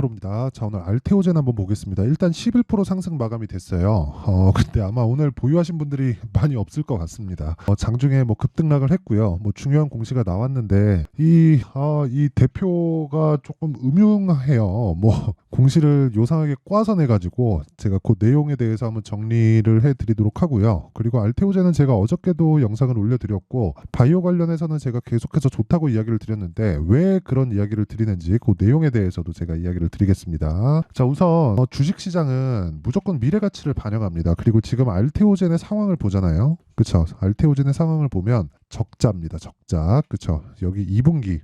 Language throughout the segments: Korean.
프로입니다. 자, 오늘 알테오젠 한번 보겠습니다. 일단 11% 상승 마감이 됐어요. 근데 아마 오늘 보유하신 분들이 많이 없을 것 같습니다. 장중에 뭐 급등락을 했고요. 뭐 중요한 공시가 나왔는데 이 대표가 조금 음흉해요. 뭐 공시를 요상하게 꽈서 내가지고 제가 그 내용에 대해서 한번 정리를 해드리도록 하고요. 그리고 알테오젠은 제가 어저께도 영상을 올려드렸고 바이오 관련해서는 제가 계속해서 좋다고 이야기를 드렸는데 왜 그런 이야기를 드리는지 그 내용에 대해서도 제가 이야기를 드리겠습니다. 자, 우선 주식시장은 무조건 미래가치를 반영합니다. 그리고 지금 알테오젠의 상황을 보잖아요. 그쵸? 알테오젠의 상황을 보면 적자입니다. 적자. 그쵸? 여기 2분기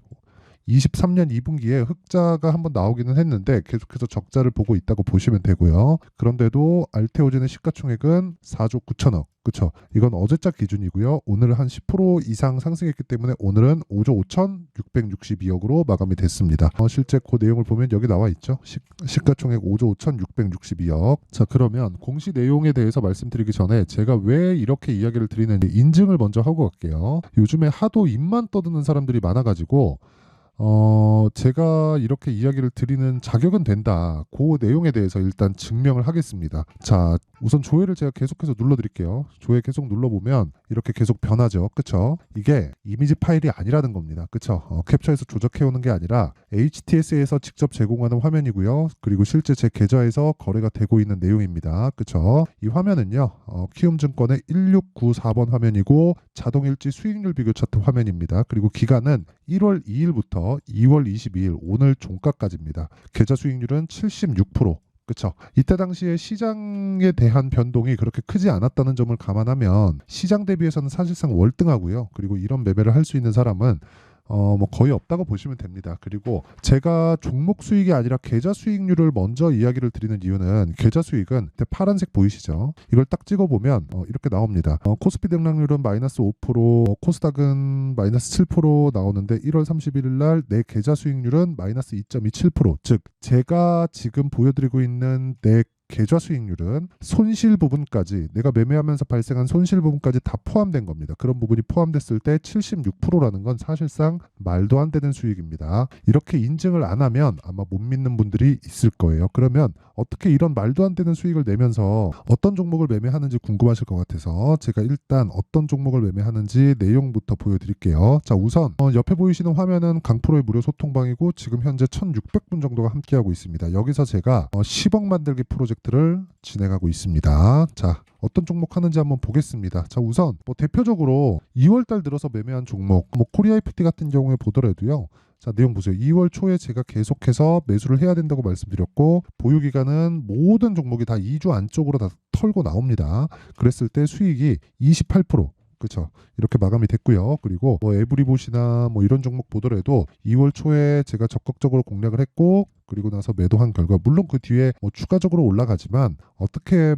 23년 2분기에 흑자가 한번 나오기는 했는데 계속해서 적자를 보고 있다고 보시면 되고요. 그런데도 알테오젠의 시가총액은 4조 9천억. 그쵸? 이건 어제자 기준이고요. 오늘 한 10% 이상 상승했기 때문에 오늘은 5조 5,662억으로 마감이 됐습니다. 실제 그 내용을 보면 여기 나와 있죠. 시가총액 5조 5,662억. 자, 그러면 공시 내용에 대해서 말씀드리기 전에 제가 왜 이렇게 이야기를 드리는지 인증을 먼저 하고 갈게요. 요즘에 하도 입만 떠드는 사람들이 많아가지고 제가 이렇게 이야기를 드리는 자격은 된다. 그 내용에 대해서 일단 증명을 하겠습니다. 자, 우선 조회를 제가 계속해서 눌러드릴게요. 조회 계속 눌러보면 이렇게 계속 변하죠. 그쵸? 이게 이미지 파일이 아니라는 겁니다. 그쵸? 캡처해서 조작해오는 게 아니라 HTS에서 직접 제공하는 화면이고요. 그리고 실제 제 계좌에서 거래가 되고 있는 내용입니다. 그쵸? 이 화면은요. 키움증권의 1694번 화면이고 자동일지 수익률 비교 차트 화면입니다. 그리고 기간은 1월 2일부터 2월 22일 오늘 종가까지입니다. 계좌 수익률은 76%. 그렇죠. 이때 당시에 시장에 대한 변동이 그렇게 크지 않았다는 점을 감안하면 시장 대비해서는 사실상 월등하고요. 그리고 이런 매매를 할 수 있는 사람은 뭐 거의 없다고 보시면 됩니다. 그리고 제가 종목 수익이 아니라 계좌 수익률을 먼저 이야기를 드리는 이유는 계좌 수익은 파란색 보이시죠? 이걸 딱 찍어보면 이렇게 나옵니다. 코스피 등락률은 마이너스 5%, 코스닥은 마이너스 7% 나오는데 1월 31일 날 내 계좌 수익률은 마이너스 2.27%. 즉 제가 지금 보여드리고 있는 내 계좌 수익률은 손실 부분까지 내가 매매하면서 발생한 손실 부분까지 다 포함된 겁니다. 그런 부분이 포함됐을 때 76%라는 건 사실상 말도 안 되는 수익입니다. 이렇게 인증을 안 하면 아마 못 믿는 분들이 있을 거예요. 그러면 어떻게 이런 말도 안 되는 수익을 내면서 어떤 종목을 매매하는지 궁금하실 것 같아서 제가 일단 어떤 종목을 매매하는지 내용부터 보여드릴게요. 자, 우선 옆에 보이시는 화면은 강프로의 무료 소통방이고 지금 현재 1600분 정도가 함께하고 있습니다. 여기서 제가 10억 만들기 프로젝트를 진행하고 있습니다. 자, 어떤 종목 하는지 한번 보겠습니다. 자, 우선 대표적으로 2월달 들어서 매매한 종목 코리아 FT 같은 경우에 보더라도요. 자, 내용 보세요. 2월 초에 제가 계속해서 매수를 해야 된다고 말씀드렸고 보유기간은 모든 종목이 다 2주 안쪽으로 다 털고 나옵니다. 그랬을 때 수익이 28%. 그렇죠. 이렇게 마감이 됐고요. 그리고 에브리봇이나 이런 종목 보더라도 2월 초에 제가 적극적으로 공략을 했고 그리고 나서 매도한 결과 물론 그 뒤에 추가적으로 올라가지만 어떻게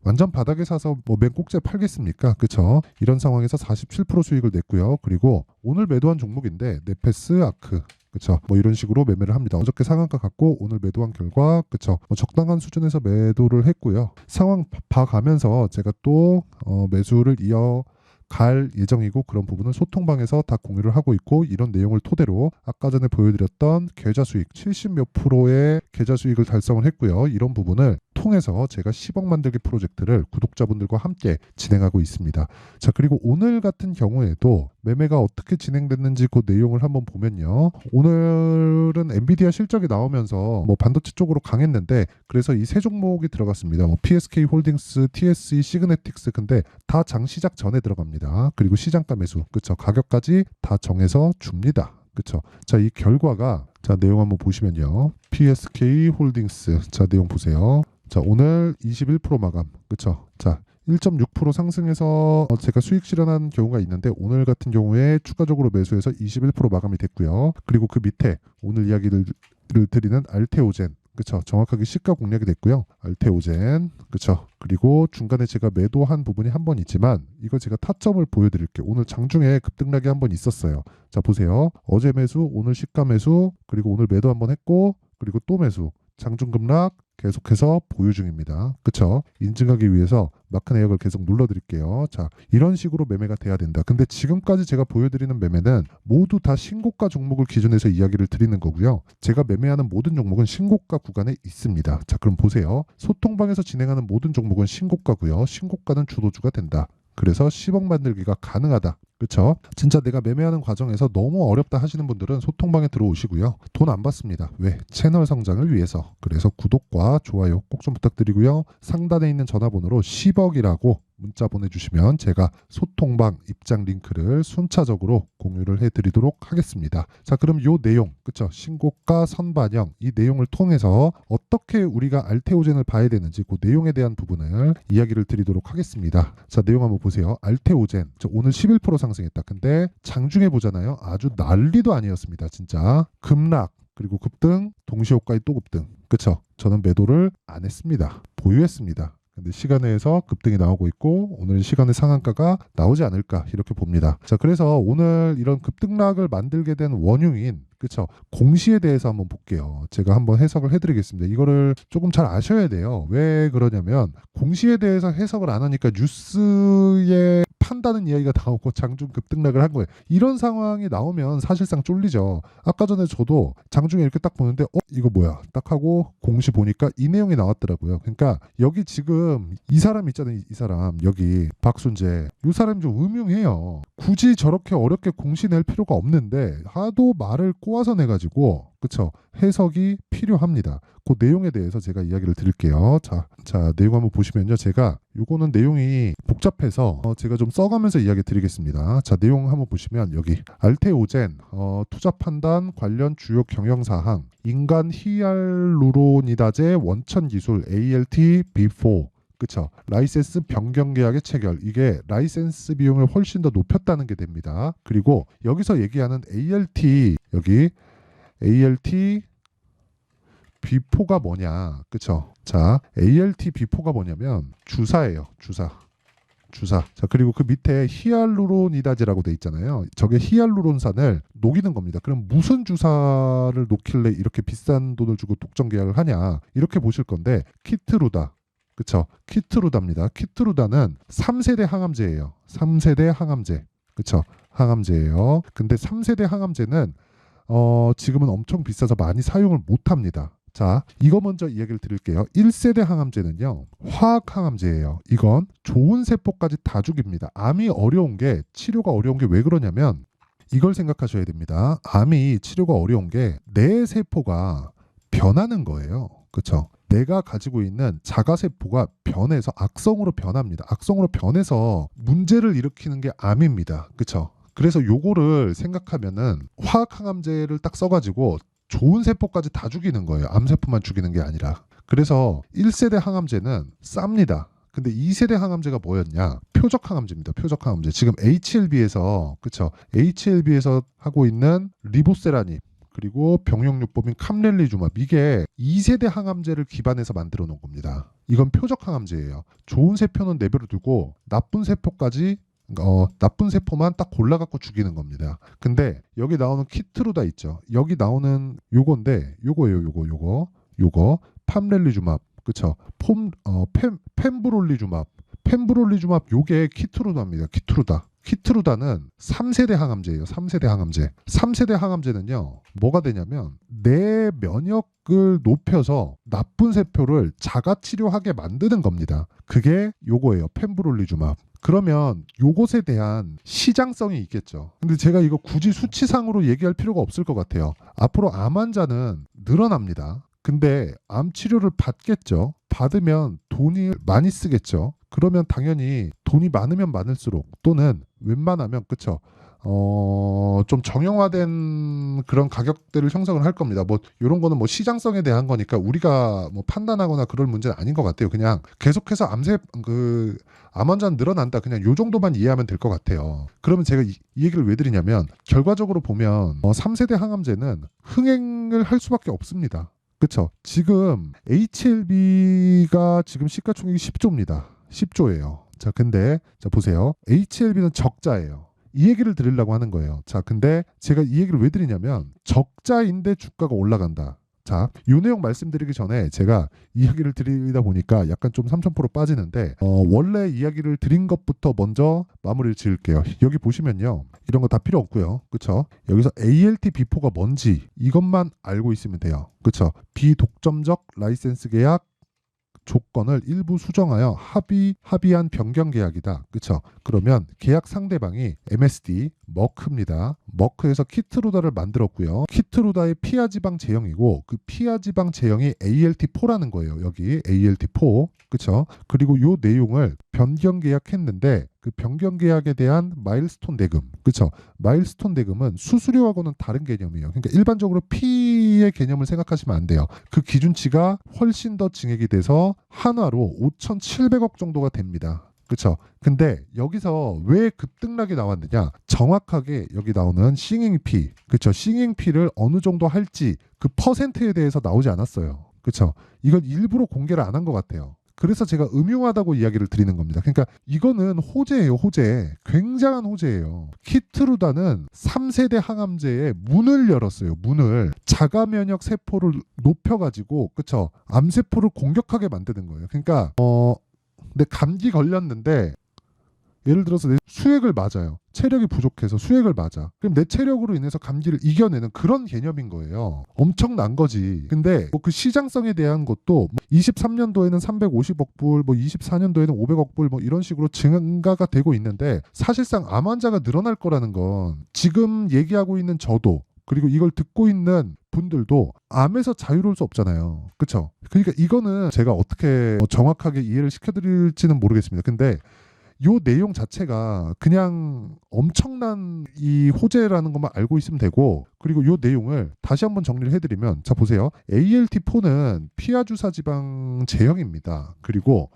완전 바닥에 사서 맹꽁째 팔겠습니까? 그렇죠. 이런 상황에서 47% 수익을 냈고요. 그리고 오늘 매도한 종목인데 네페스 아크 그쵸. 이런 식으로 매매를 합니다. 어저께 상한가 갖고 오늘 매도한 결과 그쵸. 적당한 수준에서 매도를 했고요. 상황 봐가면서 제가 또 매수를 갈 예정이고 그런 부분은 소통방에서 다 공유를 하고 있고 이런 내용을 토대로 아까 전에 보여드렸던 계좌 수익 70몇 프로의 계좌 수익을 달성을 했고요. 이런 부분을 통해서 제가 10억 만들기 프로젝트를 구독자분들과 함께 진행하고 있습니다. 자, 그리고 오늘 같은 경우에도 매매가 어떻게 진행됐는지 그 내용을 한번 보면요. 오늘은 엔비디아 실적이 나오면서 반도체 쪽으로 강했는데 그래서 이 세 종목이 들어갔습니다. PSK 홀딩스, TSE, 시그네틱스 근데 다 장 시작 전에 들어갑니다. 그리고 시장가 매수, 그쵸? 가격까지 다 정해서 줍니다. 그쵸? 자, 이 결과가 자, 내용 한번 보시면요. PSK 홀딩스 자, 내용 보세요. 자, 오늘 21% 마감. 그쵸? 자, 1.6% 상승해서 제가 수익 실현한 경우가 있는데 오늘 같은 경우에 추가적으로 매수해서 21% 마감이 됐고요. 그리고 그 밑에 오늘 이야기를 드리는 알테오젠 그쵸. 정확하게 시가 공략이 됐고요. 알테오젠 그쵸. 그리고 중간에 제가 매도한 부분이 한 번 있지만 이거 제가 타점을 보여드릴게요. 오늘 장중에 급등락이 한 번 있었어요. 자, 보세요. 어제 매수, 오늘 시가 매수, 그리고 오늘 매도 한 번 했고 그리고 또 매수. 장중급락 계속해서 보유 중입니다. 그쵸? 인증하기 위해서 마크 내역을 계속 눌러드릴게요. 자, 이런 식으로 매매가 돼야 된다. 근데 지금까지 제가 보여드리는 매매는 모두 다 신고가 종목을 기준해서 이야기를 드리는 거고요. 제가 매매하는 모든 종목은 신고가 구간에 있습니다. 자, 그럼 보세요. 소통방에서 진행하는 모든 종목은 신고가고요. 신고가는 주도주가 된다. 그래서 10억 만들기가 가능하다. 그렇죠? 진짜 내가 매매하는 과정에서 너무 어렵다 하시는 분들은 소통방에 들어오시고요. 돈 안 받습니다. 왜? 채널 성장을 위해서. 그래서 구독과 좋아요 꼭 좀 부탁드리고요. 상단에 있는 전화번호로 10억이라고 문자 보내주시면 제가 소통방 입장 링크를 순차적으로 공유를 해드리도록 하겠습니다. 자, 그럼 요 내용, 그쵸? 신고가 선반영 이 내용을 통해서 어떻게 우리가 알테오젠을 봐야 되는지 그 내용에 대한 부분을 이야기를 드리도록 하겠습니다. 자, 내용 한번 보세요. 알테오젠 오늘 11% 상승했다. 근데 장중에 보잖아요. 아주 난리도 아니었습니다. 진짜 급락 그리고 급등 동시효과에 또 급등. 그쵸? 저는 매도를 안 했습니다. 보유했습니다. 근데 시간에서 급등이 나오고 있고 오늘 시간의 상한가가 나오지 않을까 이렇게 봅니다. 자, 그래서 오늘 이런 급등락을 만들게 된 원흉인 그쵸? 공시에 대해서 한번 볼게요. 제가 한번 해석을 해드리겠습니다. 이거를 조금 잘 아셔야 돼요. 왜 그러냐면 공시에 대해서 해석을 안 하니까 뉴스에 판다는 이야기가 나오고 장중 급등락을 한 거예요. 이런 상황이 나오면 사실상 쫄리죠. 아까 전에 저도 장중에 이렇게 딱 보는데 이거 뭐야 딱 하고 공시 보니까 이 내용이 나왔더라고요. 그러니까 여기 지금 이 사람 있잖아요. 이 사람 여기 박순재 이 사람이 좀 음흉해요. 굳이 저렇게 어렵게 공시 낼 필요가 없는데 하도 말을 꼬아서 내가지고 그쵸? 해석이 필요합니다. 그 내용에 대해서 제가 이야기를 드릴게요. 자, 내용 한번 보시면요. 제가 요거는 내용이 복잡해서 제가 좀 써가면서 이야기 드리겠습니다. 자, 내용 한번 보시면 여기 알테오젠 투자 판단 관련 주요 경영사항 인간 히알루로니다제 원천 기술 ALT B4 그쵸? 라이센스 변경 계약의 체결 이게 라이센스 비용을 훨씬 더 높였다는 게 됩니다. 그리고 여기서 얘기하는 ALT 여기 ALT B4가 뭐냐 그쵸? 자, ALT B4가 뭐냐면 주사예요. 주사. 자, 그리고 그 밑에 히알루로니다제라고 돼 있잖아요. 저게 히알루론산을 녹이는 겁니다. 그럼 무슨 주사를 놓길래 이렇게 비싼 돈을 주고 독점 계약을 하냐 이렇게 보실 건데 키트루다 그쵸? 키트루다입니다. 키트루다는 3세대 항암제예요. 3세대 항암제. 그쵸? 항암제예요. 근데 3세대 항암제는 지금은 엄청 비싸서 많이 사용을 못 합니다. 자, 이거 먼저 이야기를 드릴게요. 1세대 항암제는요. 화학 항암제예요. 이건 좋은 세포까지 다 죽입니다. 암이 어려운 게 치료가 어려운 게 왜 그러냐면 이걸 생각하셔야 됩니다. 암이 치료가 어려운 게 내 세포가 변하는 거예요. 그렇죠? 내가 가지고 있는 자가세포가 변해서 악성으로 변합니다. 악성으로 변해서 문제를 일으키는 게 암입니다. 그렇죠? 그래서 요거를 생각하면은 화학항암제를 딱 써가지고 좋은 세포까지 다 죽이는 거예요. 암세포만 죽이는 게 아니라. 그래서 1세대 항암제는 쌉니다. 근데 2세대 항암제가 뭐였냐? 표적항암제입니다. 표적항암제. 지금 HLB에서 그쵸? HLB에서 하고 있는 리보세라닙 그리고 병용요법인 캄렐리주맙 이게 2세대 항암제를 기반해서 만들어 놓은 겁니다. 이건 표적항암제예요. 좋은 세포는 내버려두고 나쁜 세포까지 나쁜 세포만 딱 골라갖고 죽이는 겁니다. 근데 여기 나오는 키트루다 있죠. 여기 나오는 요건데 요거예요. 요거 팜렐리주맙 그쵸? 펜브롤리주맙 요게 키트루다입니다. 키트루다는 3세대 항암제예요. 3세대 항암제. 3세대 항암제는요. 뭐가 되냐면 내 면역을 높여서 나쁜 세포를 자가 치료하게 만드는 겁니다. 그게 요거예요. 펜브롤리주맙. 그러면 요것에 대한 시장성이 있겠죠. 근데 제가 이거 굳이 수치상으로 얘기할 필요가 없을 것 같아요. 앞으로 암 환자는 늘어납니다. 근데 암 치료를 받겠죠. 받으면 돈이 많이 쓰겠죠. 그러면 당연히 돈이 많으면 많을수록 또는 웬만하면 그쵸? 좀 정형화된 그런 가격대를 형성을 할 겁니다. 뭐 이런 거는 뭐 시장성에 대한 거니까 우리가 뭐 판단하거나 그럴 문제는 아닌 것 같아요. 그냥 계속해서 암 환자는 늘어난다. 그냥 요 정도만 이해하면 될 것 같아요. 그러면 제가 이 얘기를 왜 드리냐면 결과적으로 보면 3세대 항암제는 흥행을 할 수밖에 없습니다. 그렇죠? 지금 HLB가 지금 시가총액이 10조입니다. 10조예요. 자, 근데 자 보세요. HLB는 적자예요. 이 얘기를 드리려고 하는 거예요. 자, 근데 제가 이 얘기를 왜 드리냐면 적자인데 주가가 올라간다. 자, 이 내용 말씀드리기 전에 제가 이야기를 드리다 보니까 약간 좀 삼천포로 빠지는데 원래 이야기를 드린 것부터 먼저 마무리를 지을게요. 여기 보시면요. 이런 거 다 필요 없고요. 그쵸? 여기서 ALT B4가 뭔지 이것만 알고 있으면 돼요. 그쵸? 비독점적 라이센스 계약 조건을 일부 수정하여 합의한 변경 계약이다. 그쵸? 그러면 계약 상대방이 MSD, 머크입니다. 머크에서 키트루다를 만들었고요. 키트루다의 피하 지방 제형이고 그 피하 지방 제형이 ALT4라는 거예요. 여기 ALT4. 그쵸? 그리고 요 내용을 변경 계약했는데 그 변경 계약에 대한 마일스톤 대금. 그쵸? 마일스톤 대금은 수수료하고는 다른 개념이에요. 그러니까 일반적으로 피의 개념을 생각하시면 안 돼요. 그 기준치가 훨씬 더 증액이 돼서 한화로 5,700억 정도가 됩니다. 그쵸? 근데 여기서 왜 급등락이 나왔느냐? 정확하게 여기 나오는 싱잉피, 그쵸? 싱잉피를 어느 정도 할지 그 퍼센트에 대해서 나오지 않았어요. 그쵸? 이건 일부러 공개를 안 한 것 같아요. 그래서 제가 음흉하다고 이야기를 드리는 겁니다. 그러니까 이거는 호재예요, 호재. 굉장한 호재예요. 키트루다는 3세대 항암제의 문을 열었어요. 문을. 자가 면역 세포를 높여가지고, 그쵸? 암세포를 공격하게 만드는 거예요. 그러니까 근데 감기 걸렸는데 예를 들어서 내 수액을 맞아요. 체력이 부족해서 수액을 맞아. 그럼 내 체력으로 인해서 감기를 이겨내는 그런 개념인 거예요. 엄청난 거지. 근데 그 시장성에 대한 것도 23년도에는 350억 불, 24년도에는 500억 불 이런 식으로 증가가 되고 있는데 사실상 암 환자가 늘어날 거라는 건 지금 얘기하고 있는 저도 그리고 이걸 듣고 있는 분들도 암에서 자유로울 수 없잖아요. 그렇죠? 그러니까 이거는 제가 어떻게 정확하게 이해를 시켜드릴지는 모르겠습니다. 근데 요 내용 자체가 그냥 엄청난 이 호재라는 것만 알고 있으면 되고 그리고 요 내용을 다시 한번 정리를 해드리면 자 보세요. ALT4는 피하 주사 지방 제형입니다. 그리고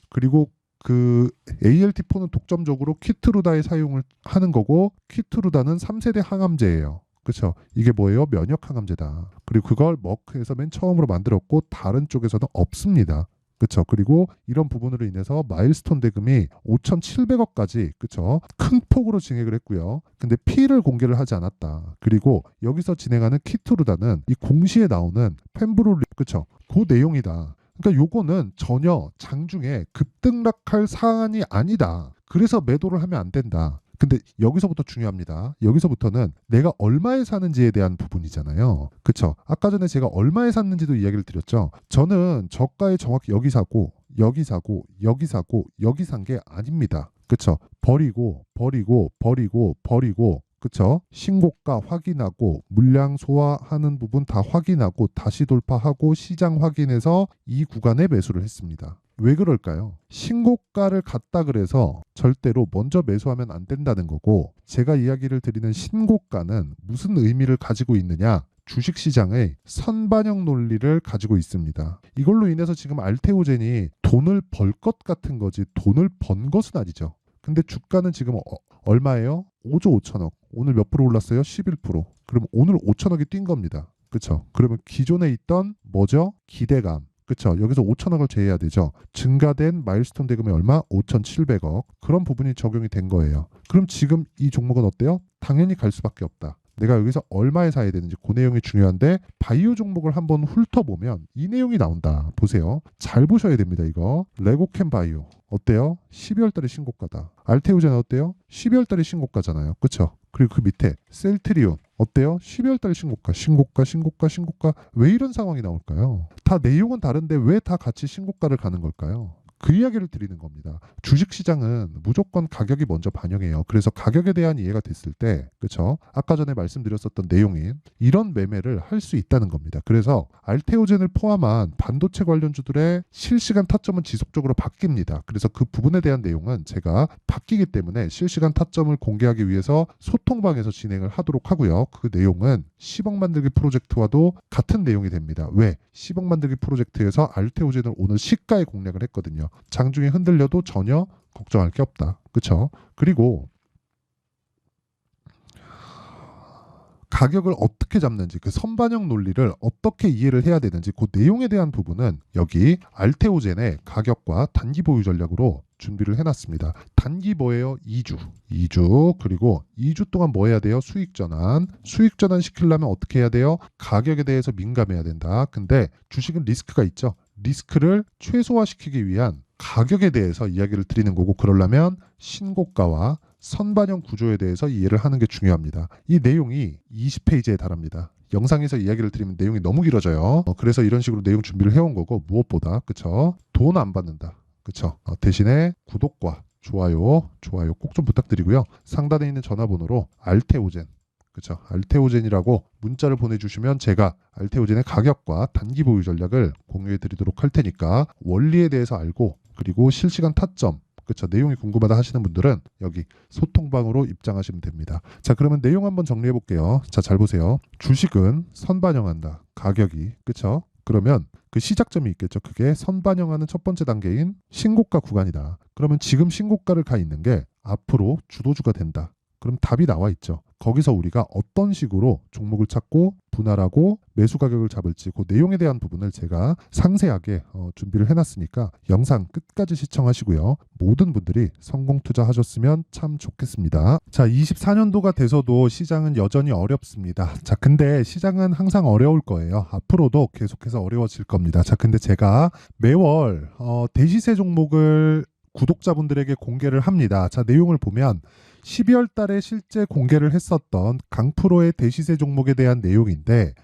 그 ALT4는 독점적으로 키트루다에 사용을 하는 거고 키트루다는 3세대 항암제예요. 그렇죠. 이게 뭐예요? 면역 항암제다. 그리고 그걸 머크에서 맨 처음으로 만들었고 다른 쪽에서는 없습니다. 그렇죠. 그리고 이런 부분으로 인해서 마일스톤 대금이 5,700억까지 그렇죠. 큰 폭으로 증액을 했고요. 근데 피를 공개를 하지 않았다. 그리고 여기서 진행하는 키트루다는 이 공시에 나오는 펜브롤 그렇죠. 그 내용이다. 그러니까 요거는 전혀 장중에 급등락할 사안이 아니다. 그래서 매도를 하면 안 된다. 근데 여기서부터 중요합니다. 여기서부터는 내가 얼마에 사는지에 대한 부분이잖아요. 그쵸? 아까 전에 제가 얼마에 샀는지도 이야기를 드렸죠. 저는 저가에 정확히 여기 사고 여기 사고 여기 사고 여기 산 게 아닙니다. 그쵸? 버리고 그쵸? 신고가 확인하고 물량 소화하는 부분 다 확인하고 다시 돌파하고 시장 확인해서 이 구간에 매수를 했습니다. 왜 그럴까요? 신고가를 갔다 그래서 절대로 먼저 매수하면 안 된다는 거고 제가 이야기를 드리는 신고가는 무슨 의미를 가지고 있느냐? 주식시장의 선반영 논리를 가지고 있습니다. 이걸로 인해서 지금 알테오젠이 돈을 벌 것 같은 거지 돈을 번 것은 아니죠. 근데 주가는 지금 얼마예요? 5조 5천억. 오늘 몇 프로 올랐어요? 11%. 그럼 오늘 5천억이 뛴 겁니다. 그렇죠? 그러면 기존에 있던 뭐죠? 기대감. 그렇죠. 여기서 5천억을 제외해야 되죠. 증가된 마일스톤 대금이 얼마? 5,700억. 그런 부분이 적용이 된 거예요. 그럼 지금 이 종목은 어때요? 당연히 갈 수밖에 없다. 내가 여기서 얼마에 사야 되는지 그 내용이 중요한데 바이오 종목을 한번 훑어보면 이 내용이 나온다. 보세요. 잘 보셔야 됩니다. 이거. 레고캠 바이오. 어때요? 12월 달에 신고가다. 알테오젠 어때요? 12월 달에 신고가잖아요. 그렇죠? 그리고 그 밑에 셀트리온 어때요? 12월 달에 신고가. 왜 이런 상황이 나올까요? 다 내용은 다른데 왜 다 같이 신고가를 가는 걸까요? 그 이야기를 드리는 겁니다. 주식시장은 무조건 가격이 먼저 반영해요. 그래서 가격에 대한 이해가 됐을 때, 그렇죠? 아까 전에 말씀드렸었던 내용인 이런 매매를 할 수 있다는 겁니다. 그래서 알테오젠을 포함한 반도체 관련주들의 실시간 타점은 지속적으로 바뀝니다. 그래서 그 부분에 대한 내용은 제가 바뀌기 때문에 실시간 타점을 공개하기 위해서 소통방에서 진행을 하도록 하고요. 그 내용은 10억 만들기 프로젝트와도 같은 내용이 됩니다. 왜? 10억 만들기 프로젝트에서 알테오젠을 오늘 시가에 공략을 했거든요. 장중에 흔들려도 전혀 걱정할 게 없다. 그렇죠? 그리고 가격을 어떻게 잡는지 그 선반영 논리를 어떻게 이해를 해야 되는지 그 내용에 대한 부분은 여기 알테오젠의 가격과 단기 보유 전략으로 준비를 해놨습니다. 단기 뭐예요? 2주. 2주. 그리고 2주 동안 뭐 해야 돼요? 수익 전환. 수익 전환 시키려면 어떻게 해야 돼요? 가격에 대해서 민감해야 된다. 근데 주식은 리스크가 있죠. 리스크를 최소화시키기 위한 가격에 대해서 이야기를 드리는 거고, 그러려면 신고가와 선반영 구조에 대해서 이해를 하는 게 중요합니다. 이 내용이 20페이지에 달합니다. 영상에서 이야기를 드리면 내용이 너무 길어져요. 그래서 이런 식으로 내용 준비를 해온 거고, 무엇보다 그쵸? 돈 안 받는다. 그쵸? 대신에 구독과 좋아요 꼭 좀 부탁드리고요. 상단에 있는 전화번호로 알테오젠, 그쵸? 알테오젠이라고 문자를 보내주시면 제가 알테오젠의 가격과 단기 보유 전략을 공유해 드리도록 할 테니까, 원리에 대해서 알고 그리고 실시간 타점, 그쵸? 내용이 궁금하다 하시는 분들은 여기 소통방으로 입장하시면 됩니다. 자, 그러면 내용 한번 정리해 볼게요. 자, 잘 보세요. 주식은 선반영한다. 가격이, 그쵸? 그러면 그 시작점이 있겠죠. 그게 선반영하는 첫 번째 단계인 신고가 구간이다. 그러면 지금 신고가를 가 있는 게 앞으로 주도주가 된다. 그럼 답이 나와 있죠. 거기서 우리가 어떤 식으로 종목을 찾고 분할하고 매수 가격을 잡을지, 그 내용에 대한 부분을 제가 상세하게 준비를 해놨으니까 영상 끝까지 시청하시고요. 모든 분들이 성공 투자하셨으면 참 좋겠습니다. 자, 24년도가 돼서도 시장은 여전히 어렵습니다. 자, 근데 시장은 항상 어려울 거예요. 앞으로도 계속해서 어려워질 겁니다. 자, 근데 제가 매월 대시세 종목을 구독자분들에게 공개를 합니다. 자, 내용을 보면 12월 달에 실제 공개를 했었던 강프로의 대시세 종목에 대한 내용인데,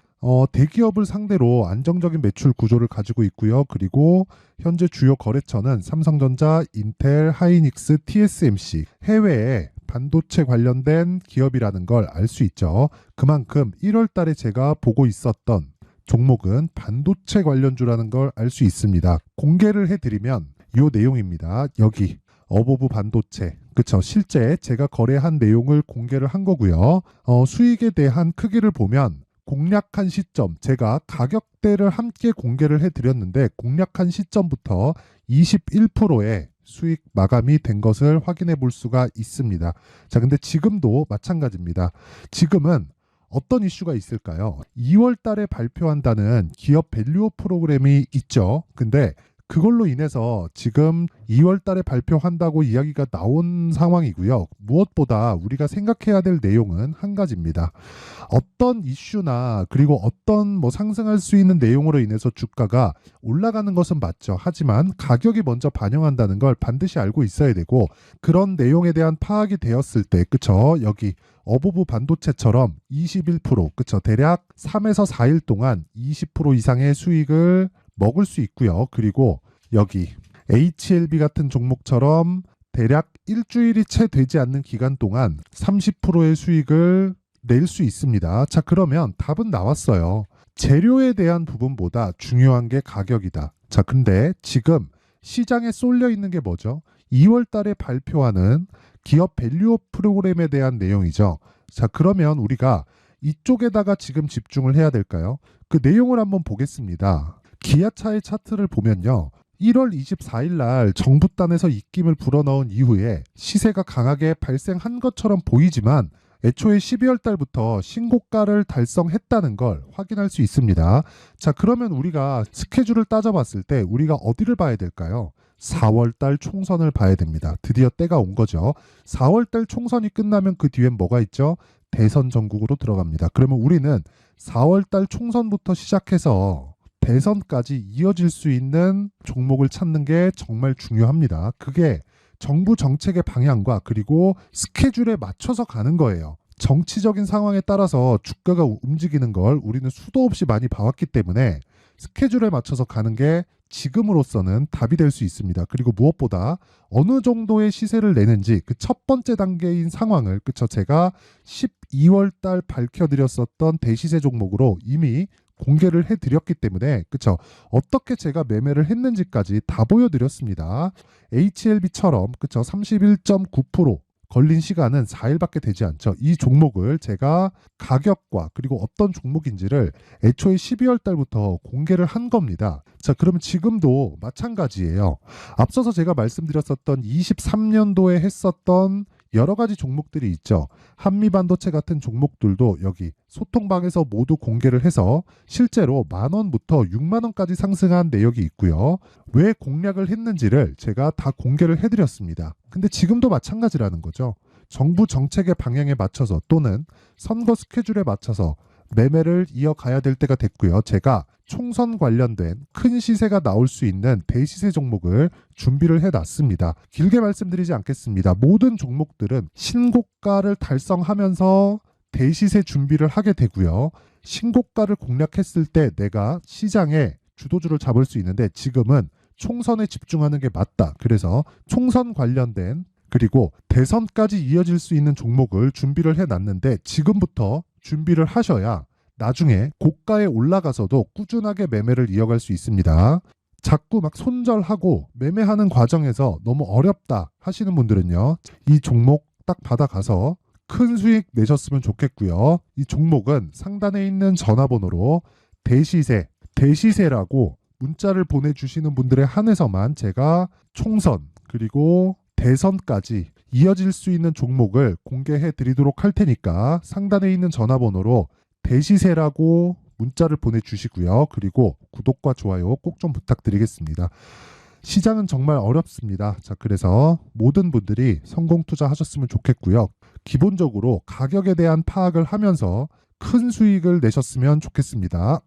대기업을 상대로 안정적인 매출 구조를 가지고 있고요. 그리고 현재 주요 거래처는 삼성전자, 인텔, 하이닉스, TSMC, 해외에 반도체 관련된 기업이라는 걸 알 수 있죠. 그만큼 1월 달에 제가 보고 있었던 종목은 반도체 관련주라는 걸 알 수 있습니다. 공개를 해드리면 이 내용입니다. 여기 어보브 반도체, 그쵸? 실제 제가 거래한 내용을 공개를 한 거고요. 수익에 대한 크기를 보면 공략한 시점, 제가 가격대를 함께 공개를 해드렸는데 공략한 시점부터 21%의 수익 마감이 된 것을 확인해 볼 수가 있습니다. 자, 근데 지금도 마찬가지입니다. 지금은 어떤 이슈가 있을까요? 2월 달에 발표한다는 기업 밸류업 프로그램이 있죠. 근데 그걸로 인해서 지금 2월 달에 발표한다고 이야기가 나온 상황이고요. 무엇보다 우리가 생각해야 될 내용은 한 가지입니다. 어떤 이슈나 그리고 어떤 상승할 수 있는 내용으로 인해서 주가가 올라가는 것은 맞죠. 하지만 가격이 먼저 반영한다는 걸 반드시 알고 있어야 되고, 그런 내용에 대한 파악이 되었을 때, 그쵸? 여기 어보브 반도체처럼 21%, 그쵸? 대략 3에서 4일 동안 20% 이상의 수익을 먹을 수 있고요. 그리고 여기 HLB 같은 종목처럼 대략 일주일이 채 되지 않는 기간 동안 30%의 수익을 낼 수 있습니다. 자, 그러면 답은 나왔어요. 재료에 대한 부분보다 중요한 게 가격이다. 자, 근데 지금 시장에 쏠려 있는 게 뭐죠? 2월 달에 발표하는 기업 밸류업 프로그램에 대한 내용이죠. 자, 그러면 우리가 이쪽에다가 지금 집중을 해야 될까요? 그 내용을 한번 보겠습니다. 기아차의 차트를 보면요. 1월 24일 날 정부단에서 입김을 불어넣은 이후에 시세가 강하게 발생한 것처럼 보이지만 애초에 12월 달부터 신고가를 달성했다는 걸 확인할 수 있습니다. 자, 그러면 우리가 스케줄을 따져봤을 때 우리가 어디를 봐야 될까요? 4월 달 총선을 봐야 됩니다. 드디어 때가 온 거죠. 4월 달 총선이 끝나면 그 뒤엔 뭐가 있죠? 대선 전국으로 들어갑니다. 그러면 우리는 4월 달 총선부터 시작해서 대선까지 이어질 수 있는 종목을 찾는 게 정말 중요합니다. 그게 정부 정책의 방향과 그리고 스케줄에 맞춰서 가는 거예요. 정치적인 상황에 따라서 주가가 움직이는 걸 우리는 수도 없이 많이 봐왔기 때문에 스케줄에 맞춰서 가는 게 지금으로서는 답이 될 수 있습니다. 그리고 무엇보다 어느 정도의 시세를 내는지 그 첫 번째 단계인 상황을, 그쵸? 제가 12월 달 밝혀드렸었던 대시세 종목으로 이미 공개를 해드렸기 때문에, 그쵸? 어떻게 제가 매매를 했는지까지 다 보여드렸습니다. HLB처럼, 그쵸? 31.9% 걸린 시간은 4일밖에 되지 않죠. 이 종목을 제가 가격과 그리고 어떤 종목인지를 애초에 12월 달부터 공개를 한 겁니다. 자, 그러면 지금도 마찬가지예요. 앞서서 제가 말씀드렸었던 23년도에 했었던 여러 가지 종목들이 있죠. 한미반도체 같은 종목들도 여기 소통방에서 모두 공개를 해서 실제로 10,000원부터 60,000원까지 상승한 내역이 있고요. 왜 공략을 했는지를 제가 다 공개를 해드렸습니다. 근데 지금도 마찬가지라는 거죠. 정부 정책의 방향에 맞춰서 또는 선거 스케줄에 맞춰서 매매를 이어가야 될 때가 됐고요. 제가 총선 관련된 큰 시세가 나올 수 있는 대시세 종목을 준비를 해놨습니다. 길게 말씀드리지 않겠습니다. 모든 종목들은 신고가를 달성하면서 대시세 준비를 하게 되고요. 신고가를 공략했을 때 내가 시장에 주도주를 잡을 수 있는데 지금은 총선에 집중하는 게 맞다. 그래서 총선 관련된 그리고 대선까지 이어질 수 있는 종목을 준비를 해놨는데 지금부터 준비를 하셔야 나중에 고가에 올라가서도 꾸준하게 매매를 이어갈 수 있습니다. 자꾸 막 손절하고 매매하는 과정에서 너무 어렵다 하시는 분들은요. 이 종목 딱 받아가서 큰 수익 내셨으면 좋겠고요. 이 종목은 상단에 있는 전화번호로 대시세라고 문자를 보내주시는 분들에 한해서만 제가 총선 그리고 대선까지 이어질 수 있는 종목을 공개해 드리도록 할 테니까 상단에 있는 전화번호로 대시세라고 문자를 보내주시고요. 그리고 구독과 좋아요 꼭 좀 부탁드리겠습니다. 시장은 정말 어렵습니다. 자, 그래서 모든 분들이 성공 투자하셨으면 좋겠고요. 기본적으로 가격에 대한 파악을 하면서 큰 수익을 내셨으면 좋겠습니다.